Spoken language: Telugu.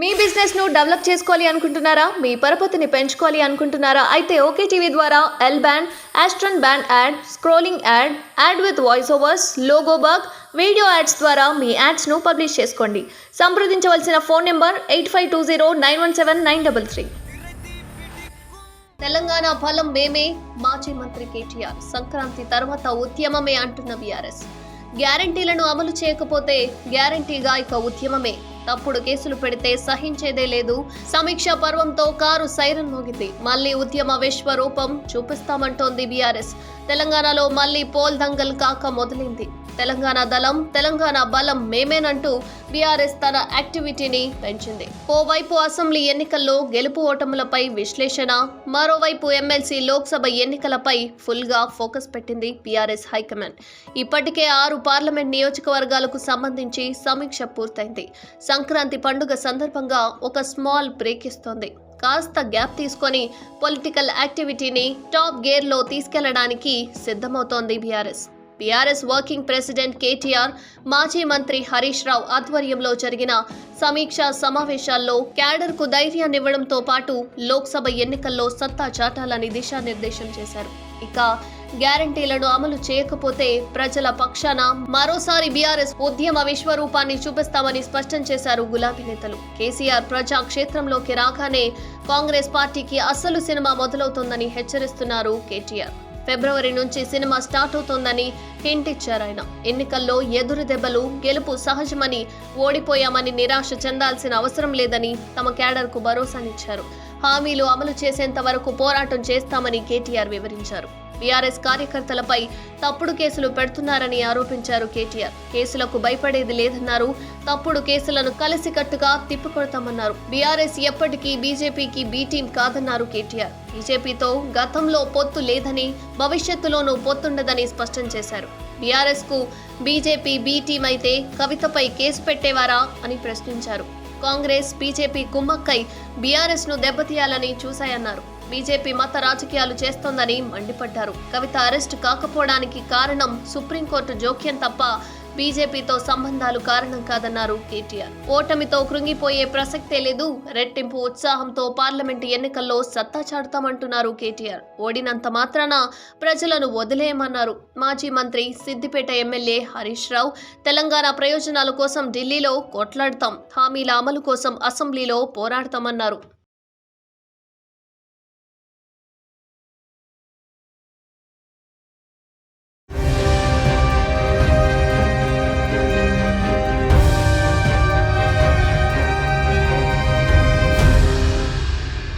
మీ బిజినెస్ ను డెవలప్ చేసుకోవాలి అనుకుంటున్నారా? మీ పరపతిని పెంచుకోవాలి అనుకుంటున్నారా? అయితే ఓకే టీవీ ద్వారా L band, Aston band ad, scrolling ad, ad with voice overs, logo bug, video ads ద్వారా మీ యాడ్స్ ను పబ్లిష్ చేసుకోండి. సంప్రదించవలసిన ఫోన్ నెంబర్ 8520917933. తెలంగాణ బలం మేమే, మాజీ మంత్రి కేటీఆర్. సంక్రాంతి తర్వాత ఉద్యమమే అంటున్న బీఆర్ఎస్. గ్యారంటీలను అమలు చేయకపోతే గ్యారంటీగా ఇక ఉద్యమమే. తప్పుడు కేసులు పెడితే సహించేదే లేదు. సమీక్ష పర్వంతో కారు సైరన్ మోగింది. మళ్లీ ఉద్యమ విశ్వరూపం చూపిస్తామంటోంది బీఆర్ఎస్. తెలంగాణలో మళ్లీ పోల్ దంగల్ కాక మొదలైంది. తెలంగాణ దళం, తెలంగాణ బలం మేమేనంటూ బీఆర్ఎస్ తన యాక్టివిటీని పెంచింది. ఓవైపు అసెంబ్లీ ఎన్నికల్లో గెలుపు ఓటములపై విశ్లేషణ, మరోవైపు ఎమ్మెల్సీ లోక్సభ ఎన్నికలపై ఫుల్ గా ఫోకస్ పెట్టింది బీఆర్ఎస్ హైకమాండ్. ఇప్పటికే 6 పార్లమెంట్ నియోజకవర్గాలకు సంబంధించి సమీక్ష పూర్తయింది. సంక్రాంతి పండుగ సందర్భంగా ఒక స్మాల్ బ్రేక్ ఇస్తోంది. కాస్త గ్యాప్ తీసుకొని పొలిటికల్ యాక్టివిటీని టాప్ గేర్ లో తీసుకెళ్లడానికి సిద్ధమవుతోంది బీఆర్ఎస్ వర్కింగ్ ప్రెసిడెంట్ కేటీఆర్, మాజీ మంత్రి హరీష్ రావు ఆధ్వర్యంలో జరిగిన సమీక్షా సమావేశాల్లో క్యాడర్ కు ధైర్యాన్నివ్వడంతో పాటు లోక్సభ ఎన్నికల్లో సత్తా చాటాలని దిశానిర్దేశం చేశారు. ఇక గ్యారంటీలను అమలు చేయకపోతే ప్రజల పక్షాన మరోసారి బీఆర్ఎస్ ఉద్యమ విశ్వరూపాన్ని చూపిస్తామని స్పష్టం చేశారు గులాబీ నేతలు. కేసీఆర్ ప్రజా క్షేత్రంలోకి రాగానే కాంగ్రెస్ పార్టీకి అసలు సినిమా మొదలవుతోందని హెచ్చరిస్తున్నారు కేటీఆర్. ఫిబ్రవరి నుంచి సినిమా స్టార్ట్ అవుతోందని హింట్ ఇచ్చారు ఆయన. ఎన్నికల్లో ఎదురు దెబ్బలు, గెలుపు సహజమని, ఓడిపోయామని నిరాశ చెందాల్సిన అవసరం లేదని తమ క్యాడర్ కు భరోసానిచ్చారు. హామీలు అమలు చేసేంత వరకు పోరాటం చేస్తామని కేటీఆర్ వివరించారు. బీఆర్ఎస్ కార్యకర్తలపై తప్పుడు కేసులు పెడుతున్నారని ఆరోపించారు కేటీఆర్. కేసులకు భయపడేది లేదన్నారు. తప్పుడు కేసులను కలిసికట్టుగా తిప్పికొడతామన్నారు. బీఆర్ఎస్ ఎప్పటికీ బీజేపీకి బీ టీం కాదన్నారు కేటీఆర్. బీజేపీతో గతంలో పొత్తు లేదని, భవిష్యత్తులోనూ పొత్తుండదని స్పష్టం చేశారు. బీఆర్ఎస్ కు బీజేపీ బీ టీం అయితే కవితపై కేసు పెట్టేవారా అని ప్రశ్నించారు. కాంగ్రెస్, బీజేపీ కుమ్మక్కై బీఆర్ఎస్ ను దెబ్బతీయాలని చూశాయన్నారు. బీజేపీ మత రాజకీయాలు చేస్తోందని మండిపడ్డారు. కవిత అరెస్టు కాకపోవడానికి కారణం సుప్రీంకోర్టు జోక్యం తప్ప బీజేపీతో సంబంధాలు కారణం కాదన్నారు కేటీఆర్. ఓటమితో కృంగిపోయే ప్రసక్తే లేదు. రెట్టింపు ఉత్సాహంతో పార్లమెంటు ఎన్నికల్లో సత్తా చాటుతామంటున్నారు కేటీఆర్. ఓడినంత మాత్రాన ప్రజలను వదిలేయమన్నారు. మాజీ మంత్రి, సిద్దిపేట ఎమ్మెల్యే హరీష్ రావు తెలంగాణ ప్రయోజనాల కోసం ఢిల్లీలో కొట్లాడతాం, హామీల అమలు కోసం అసెంబ్లీలో పోరాడతామన్నారు.